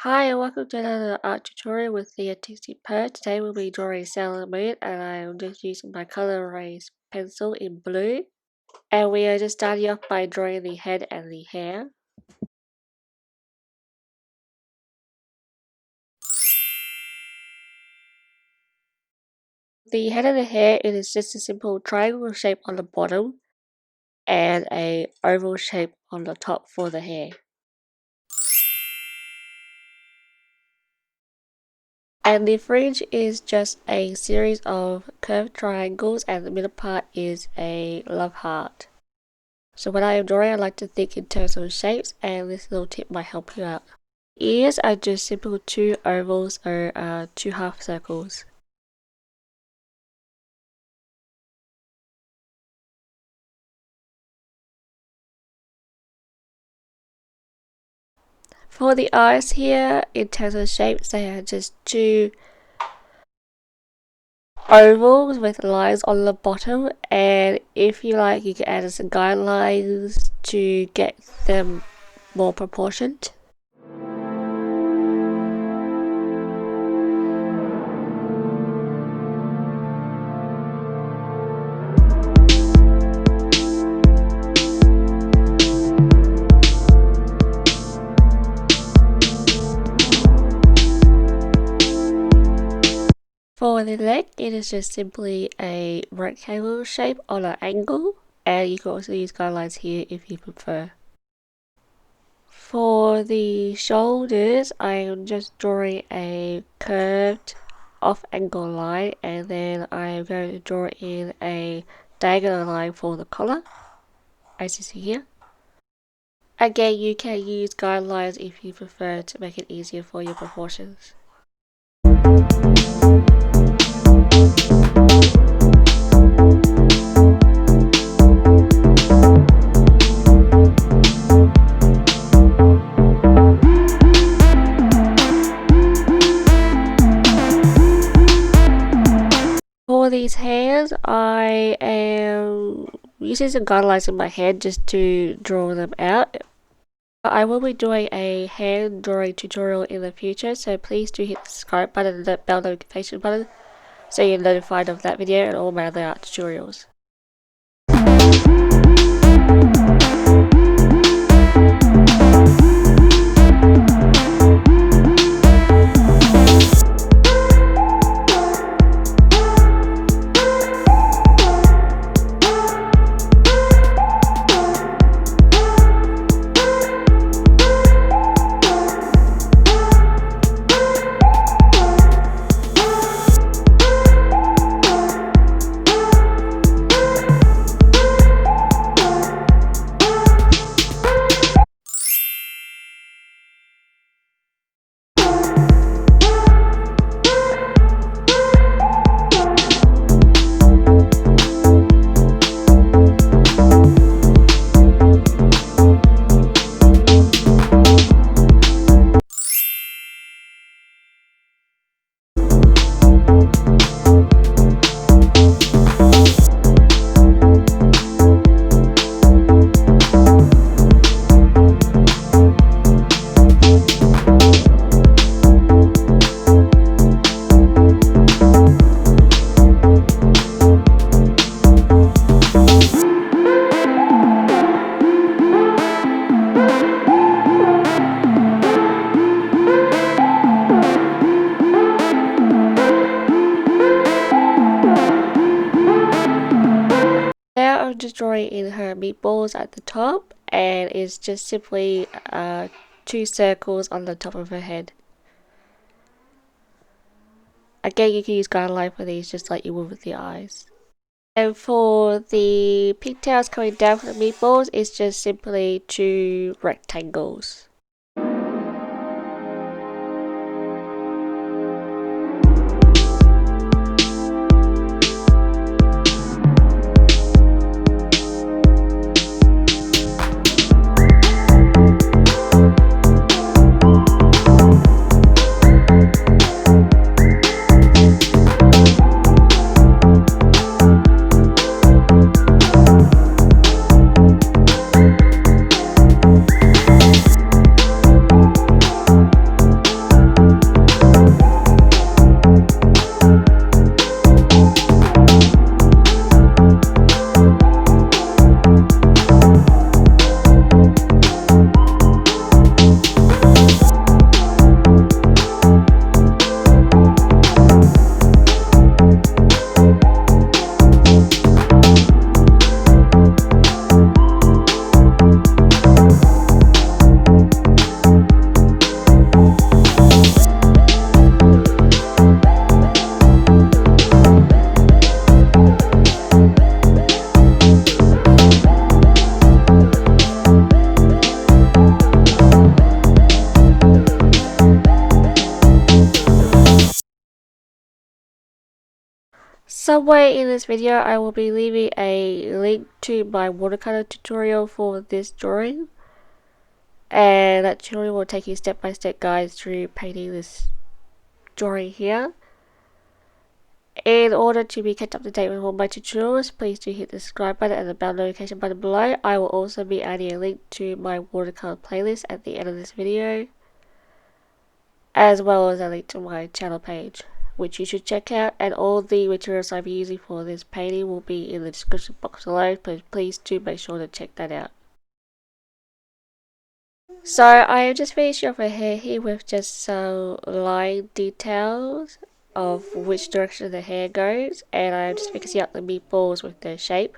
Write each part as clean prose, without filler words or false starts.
Hi and welcome to another art tutorial with the Artistic Purr. Today we'll be drawing Sailor Moon and I'm just using my color erase pencil in blue. And we are just starting off by drawing the head and the hair. The head and the hair, it is just a simple triangle shape on the bottom and a oval shape on the top for the hair. And the fringe is just a series of curved triangles and the middle part is a love heart. So when I am drawing, I like to think in terms of shapes, and this little tip might help you out. Ears are just simple two ovals or two half circles. For the eyes here, in terms of shapes, they are just two ovals with lines on the bottom, and if you like, you can add some guidelines to get them more proportioned. For the leg, it is just simply a rectangle shape on an angle, and you can also use guidelines here if you prefer. For the shoulders, I am just drawing a curved off-angle line, and then I am going to draw in a diagonal line for the collar, as you see here. Again, you can use guidelines if you prefer to make it easier for your proportions. For these hands, I am using some guidelines in my head just to draw them out. I will be doing a hand drawing tutorial in the future, so please do hit the subscribe button and the bell notification button so you're notified of that video and all my other art tutorials. I'm just drawing in her meatballs at the top, and it's just simply two circles on the top of her head. Again, you can use guideline for these just like you would with the eyes. And for the pigtails coming down from the meatballs, it's just simply two rectangles. Somewhere in this video I will be leaving a link to my watercolor tutorial for this drawing, and that tutorial will take you step-by-step guides through painting this drawing here. In order to be kept up to date with all my tutorials, please do hit the subscribe button and the bell notification button below. I will also be adding a link to my watercolor playlist at the end of this video, as well as a link to my channel page, which you should check out, and all the materials I'll be using for this painting will be in the description box below, but please do make sure to check that out. So I am just finishing off her hair here with just some line details of which direction the hair goes, and I'm just fixing up the meatballs with their shape.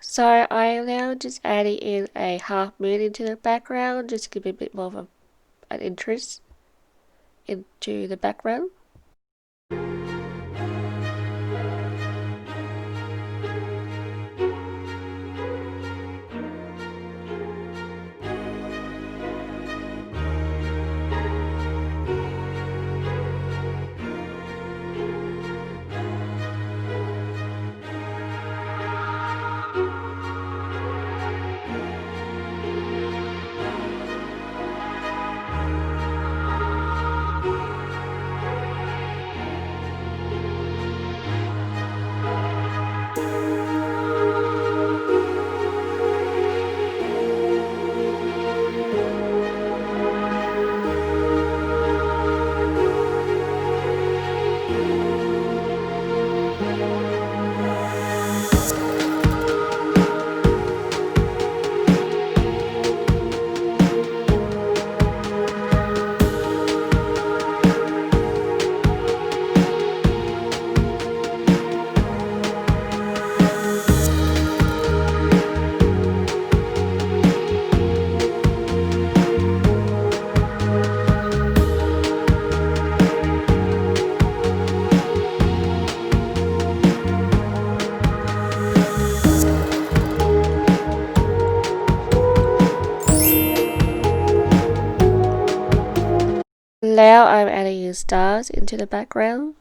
So I am now just adding in a half moon into the background, just to give it a bit more of an interest into the background. Now I'm adding stars into the background.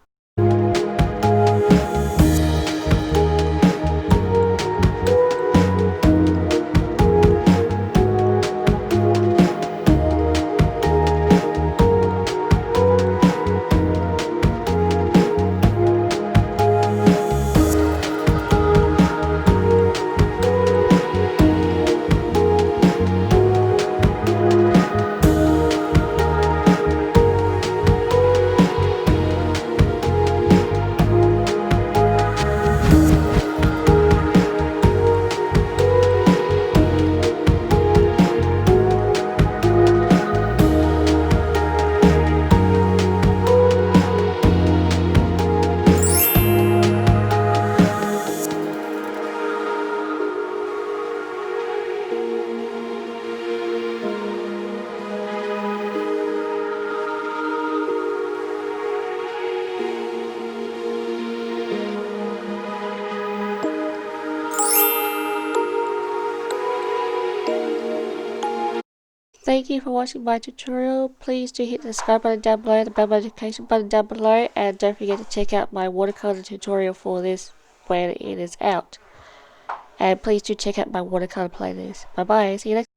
Thank you for watching my tutorial. Please do hit the subscribe button down below, the bell notification button down below, and don't forget to check out my watercolor tutorial for this when it is out. And please do check out my watercolor playlist. Bye bye, see you next time.